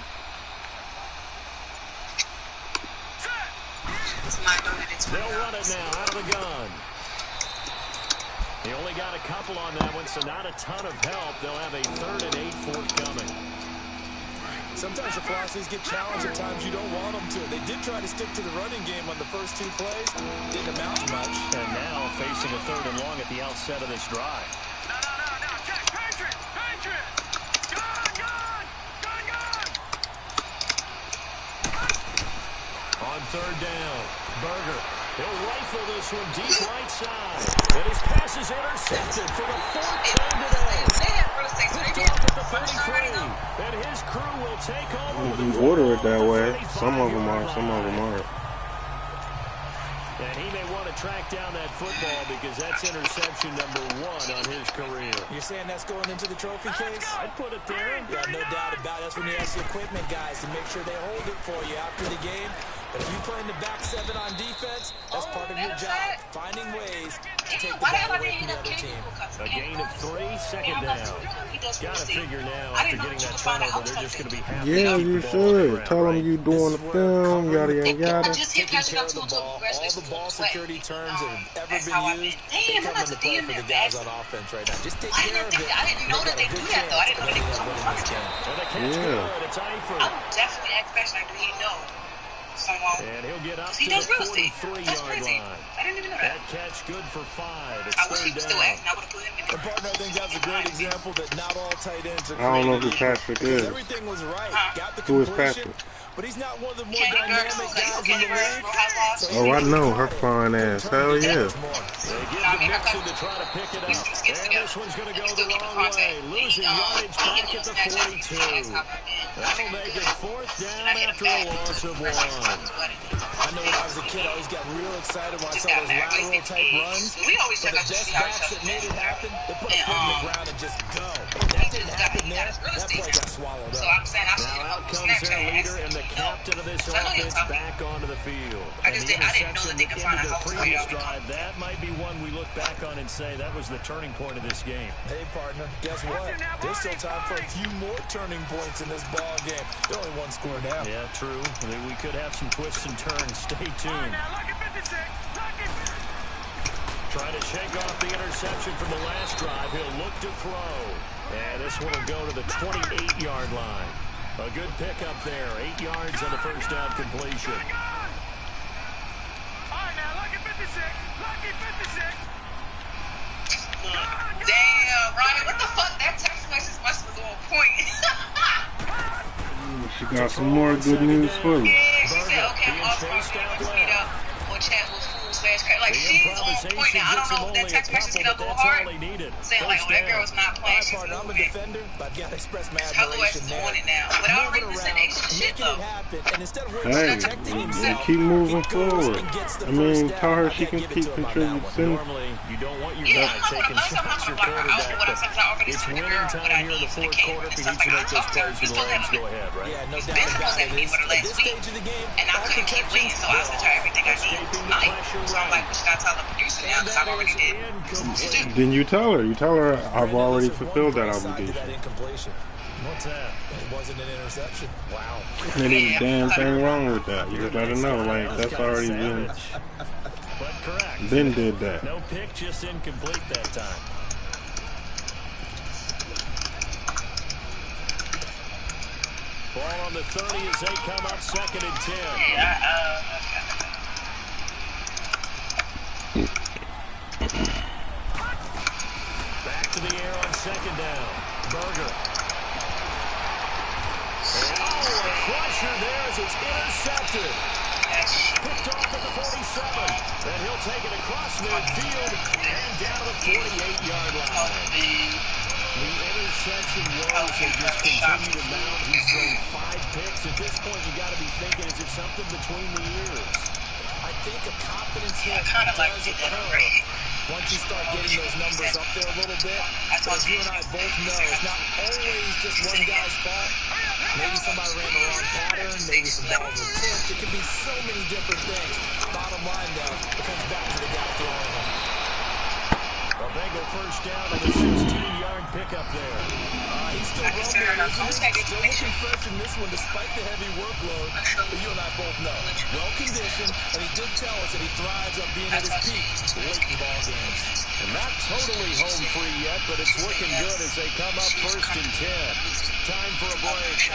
They'll run it now out of the gun. He only got a couple on that one, so not a ton of help. They'll have a 3rd and 8 forthcoming. Sometimes your philosophies get challenged at times you don't want them to. They did try to stick to the running game on the first 2 plays. Didn't amount to much. And now facing a 3rd and long at the outset of this drive. No, check, Patriots! Gun! On 3rd down, Berger. He'll rifle this one deep right side. And his pass is intercepted for the 4th time today. Picked off at the 33. And his crew will take over with You a order it that way. 35 Some of them are, yard some of them line. aren't. And he may want to track down that football because that's interception number 1 on his career. You're saying that's going into the trophy case? I'd put it there. Yeah, no doubt about it. That's when you ask the equipment guys to make sure they hold it for you after the game. But if you play in the back 7 on defense, that's part of your job. Finding ways to take the ball away from the other team. A gain of 3, 2nd down. Got to figure now after getting that turnover, they're just going to be happy. Yeah, you should. Tell them you doing the film, yada, yada, yada. Taking care of the ball. All the ball security terms that have ever been used, they come into play for the guys on offense right now. Just take care of it. I didn't know that they do that, though. I didn't know they do that. And the catch good. It's Eifert. I'm definitely expecting like, he know someone. And he'll get up to He the does real estate. 43-yard That's crazy. line. I didn't even know that. That catch good for 5. It's I wish he 3rd was still down. acting. I would have put him in And partner, I think that's a great example that not all tight ends are I don't know who created Patrick equal. is. Everything was right. Got the Who is completion, Patrick? but he's not one of the more Kenny dynamic Burns, guys Kenny in the Burns, league. So Oh, I know her fine ass. Hell yeah. They give to Mixon to try to pick it up. And this one's going to go the wrong way. Losing yardage back at the 42. That'll make it 4th down after a loss of 1. I know when I was a kid, I always got real excited when I saw those lateral-type runs. But the best backs that made it happen, they put a foot in the ground and just go. That didn't happen there. That play got swallowed up. Now out comes their leader and the captain of this offense back onto the field. And the interception into the previous drive, that might be one we look back on and say that was the turning point of this game. Hey, partner, guess what? There's still time for a few more turning points in this ball game. They're only one score down. Yeah, true. We could have some twists and turns. Stay tuned. Trying to shake off the interception from the last drive. He'll look to throw. And this one will go to the 28-yard line. A good pickup there. 8 yards on the first down completion. Damn, Ryan, what the fuck? That text message must have been on point. She got some more good news for you. Yeah, she said, okay, I'm off my speed up or chat with fools/crack. Like, she's on point now. I don't know if that text message get a little hard. Saying, like, oh, that girl was not playing. She's I'm a defender, but I've got to express my her admiration is on it now. But I already said extra shit, though. Hey, you keep moving forward. I mean, tell her she can keep contributing. Normally, you don't want your guy taking shots your quarterback, but it's winning time here in the 4th quarter. If he needs to make those plays for the Rams, go ahead, right? Yeah, no doubt about it. At this stage of the game, and I couldn't keep winning, so I sent her everything I need. So I'm like, what you gotta tell the producer now, because I already did. Then you tell her. You tell her I've already fulfilled that obligation. What's that? It wasn't an interception. Wow. There ain't a damn thing wrong with that. You just gotta know, like, that's already been. But correct. Ben did that. No pick, just incomplete that time. Ball on the 30 as they come up 2nd and 10. Back to the air on 2nd down. Berger. Oh, a crusher there as it's intercepted. Picked off at the 47. And he'll take it across midfield and down to the 48-yard line. The interception was they just continue to mount. He's thrown 5 picks. At this point, you got to be thinking, is it something between the ears? I think a confidence hit does occur once you start getting those numbers up there a little bit. But as you and I both know, it's not always just one guy's fault. Maybe somebody ran the wrong pattern. Maybe some balls were tipped. It could be so many different things. Bottom line, though, it comes back to the guy throwing them. A Bengal first down on the 16-yard pickup there. He's still rumbling, isn't he? Still looking fresh in this one despite the heavy workload. But you and I both know. Well-conditioned, and he did tell us that he thrives on being at his peak late in ball games. And not totally home free yet, but it's looking good as they come up 1st and 10. Time for a break.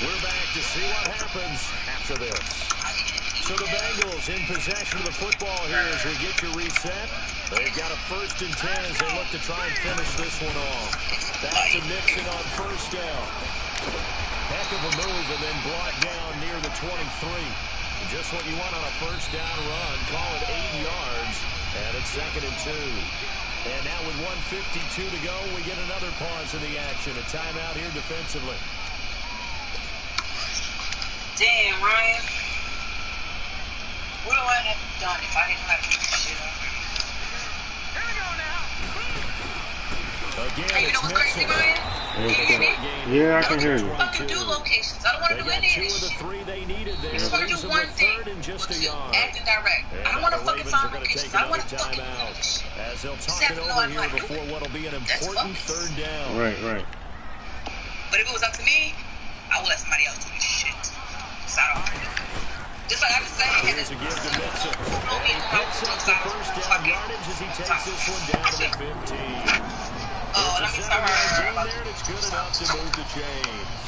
We're back to see what happens after this. So the Bengals in possession of the football here as we get you reset. They've got a 1st and 10 as they look to try and finish this one off. Back to Nixon on 1st down. Heck of a move and then brought down near the 23. Just what you want on a 1st down run. Call it 8 yards. And it's 2nd and 2. And now with 1:52 to go, we get another pause in the action. A timeout here defensively. Damn, Ryan. What do I have done if I didn't have to do this shit already? Here we go now. Again, hey, you know what's crazy, Ryan? Can you hear me? Yeah, I can hear you. Fucking do locations. I don't want to do any of this. 2 of the 3 they needed there. I just want to do one thing. Just a yard. Acting direct. I don't want to fucking find locations. I don't want to fucking as they'll talk it over here before what'll be an important 3rd down. Right. But if it was up to me, I would let somebody else do this shit. So I don't. Just like I just said, here's a give to Nixon. And he picks up the 1st down yardage as he takes this one down to the 15. Oh, let me start her. It's good enough to move the chains.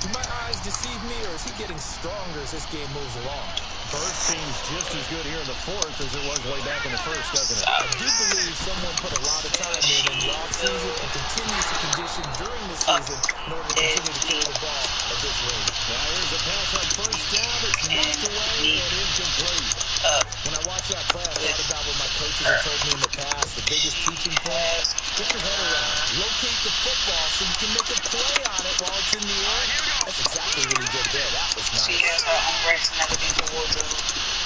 Do my eyes deceive me, or is he getting stronger as this game moves along? First seems just as good here in the 4th as it was way back in the 1st, doesn't it? I do believe someone put a lot of time in the offseason and continues to condition during the season in order to continue to carry the ball at this rate. Now here's a pass on 1st down. It's knocked away and incomplete. When I watch that play, I think about what my coaches have told me in the past. The biggest teaching point, get your head around. Locate the football so you can make a play on it while it's in the air. That's exactly what he did there. That was nice. She has her own rest and everything to wardrobe.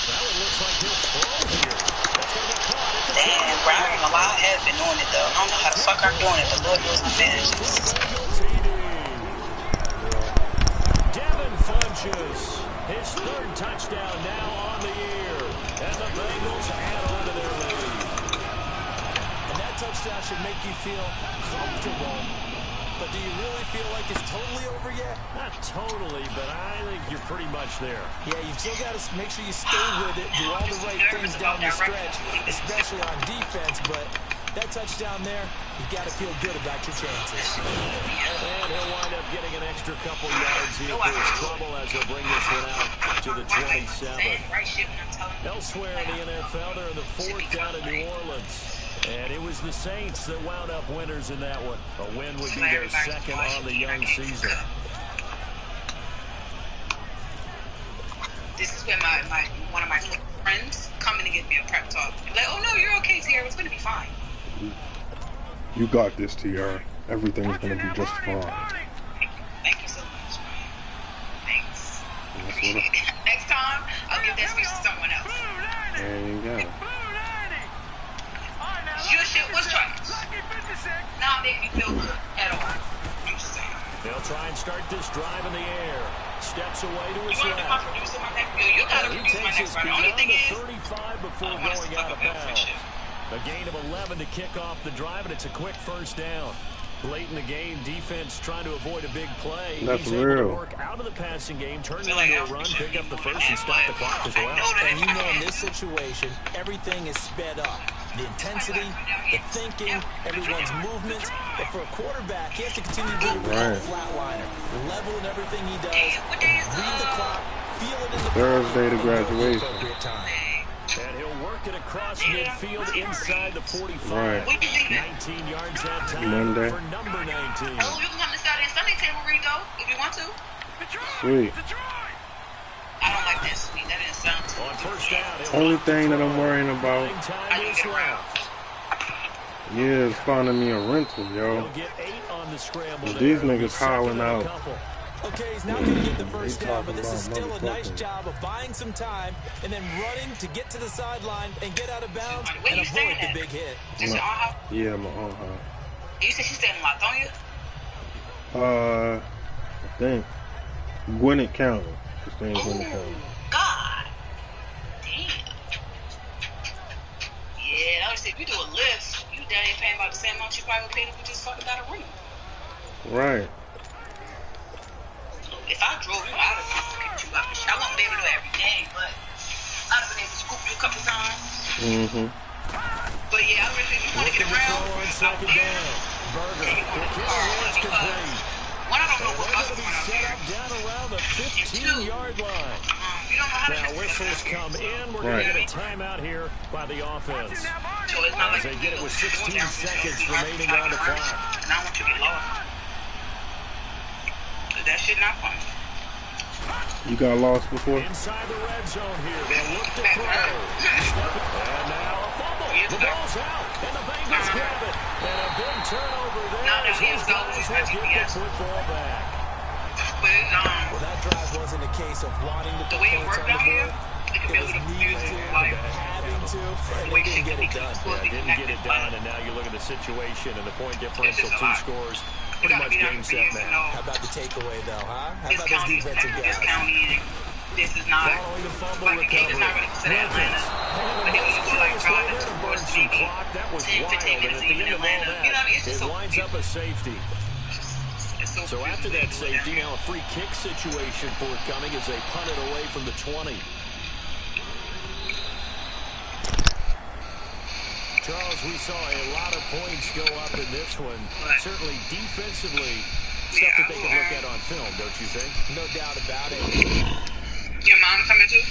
That one looks like he'll throw here. That's going to be caught. Damn, bro, I ain't gonna lie, I have been doing it though. I don't know how the fuck I'm doing it. The Lord knows my finishes. Devin Funches, his third touchdown now on the year. And the Bengals add on to their lead. And that touchdown should make you feel comfortable. But do you really feel like it's totally over yet? Not totally, but I think you're pretty much there. Yeah, you've still got to make sure you stay with it, do all the right things down the stretch, especially on defense. But that touchdown there, you got to feel good about your chances. And he'll wind up getting an extra couple yards here for his trouble as he'll bring this one out to the 27. Elsewhere in the NFL, they're in the fourth down in New Orleans. And it was the Saints that wound up winners in that one. A win would be their second on the young season. This is when one of my friends come in and give me a prep talk. Like, oh no, you're okay, Tierra. It's gonna be fine. You got this, Tierra. Everything's gonna be just fine. Thank you so much. Thanks. Next time, I'll give that speech to someone else. There you go. Your shit was trash. Not make me feel good at all. I'm just saying. They'll try and start this drive in the air. Steps away to his left. You want to be my producer, my next video? You gotta produce my next one. The only thing is, 35 before going out of bounds. A gain of 11 to kick off the drive, and it's a quick first down. Late in the game, defense trying to avoid a big play. That's He's real. able to work out of the passing game, turn it into a run, pick up the first, and stop the clock as well. And you know, in this situation, everything is sped up. The intensity, the thinking, everyone's movements. But for a quarterback, he has to continue to be a flatliner. Level in everything he does. Read the clock, feel it in the Thursday to graduation. And he'll work it across midfield inside the 45. Right. 19 yards that time Monday. for number 19. Oh, you can come to Saturday and Sunday table read though, if you want to. Sweet. I don't like that sweet. That didn't sound too. On first down, Only thing that I'm worrying about is finding me a rental, yo. These niggas howling out. Okay, he's not going to get the first down, but this is still a nice job of buying some time and then running to get to the sideline and get out of bounds and avoid the big hit. Yeah, my own house. You said she's staying locked on you? I think Gwinnett County. She's staying in Gwinnett County. God. Damn. Yeah, I would say if you do a list, you down here paying about the same amount you probably would pay if you just fucking got a room. Right. If I drove you out of you out. I won't be able to do it every day, but I'd have been able to scoop you a couple times. Mm-hmm. But yeah, I really think you want to get around. Second down. Burger. One, I don't know what else is set up down around the 15-yard line. You don't know how to now whistles come in. We're going to get a timeout here by the offense. So it's not as like they get it with 16 seconds remaining on the clock. And I want you to get lost. That shit not fun. You got lost before? Inside the red zone here. They'll look to throw. And now a fumble. The ball's out. And the Bengals grab it. And a big turnover there. As these guys will get the football back. Well, that drive wasn't a case of wanting to put points on the board. It was needed to, having to, and they didn't get it done. Yeah, didn't get it done, and now you look at the situation and the point differential, 2 scores. Pretty much game set now. How about the takeaway, though, huh? How about those defensive guys? This is not following the fumble like recovery. It's not really considered Atlanta. But then when you go like drive it towards maybe 10, 15 minutes even Atlanta. You know what I mean? It's just it winds up a safety. So after that safety, now a free kick situation forthcoming as they punt it away from the 20. Charles, we saw a lot of points go up in this one. Certainly defensively, stuff that they can look at on film, don't you think? No doubt about it. Your mom coming too?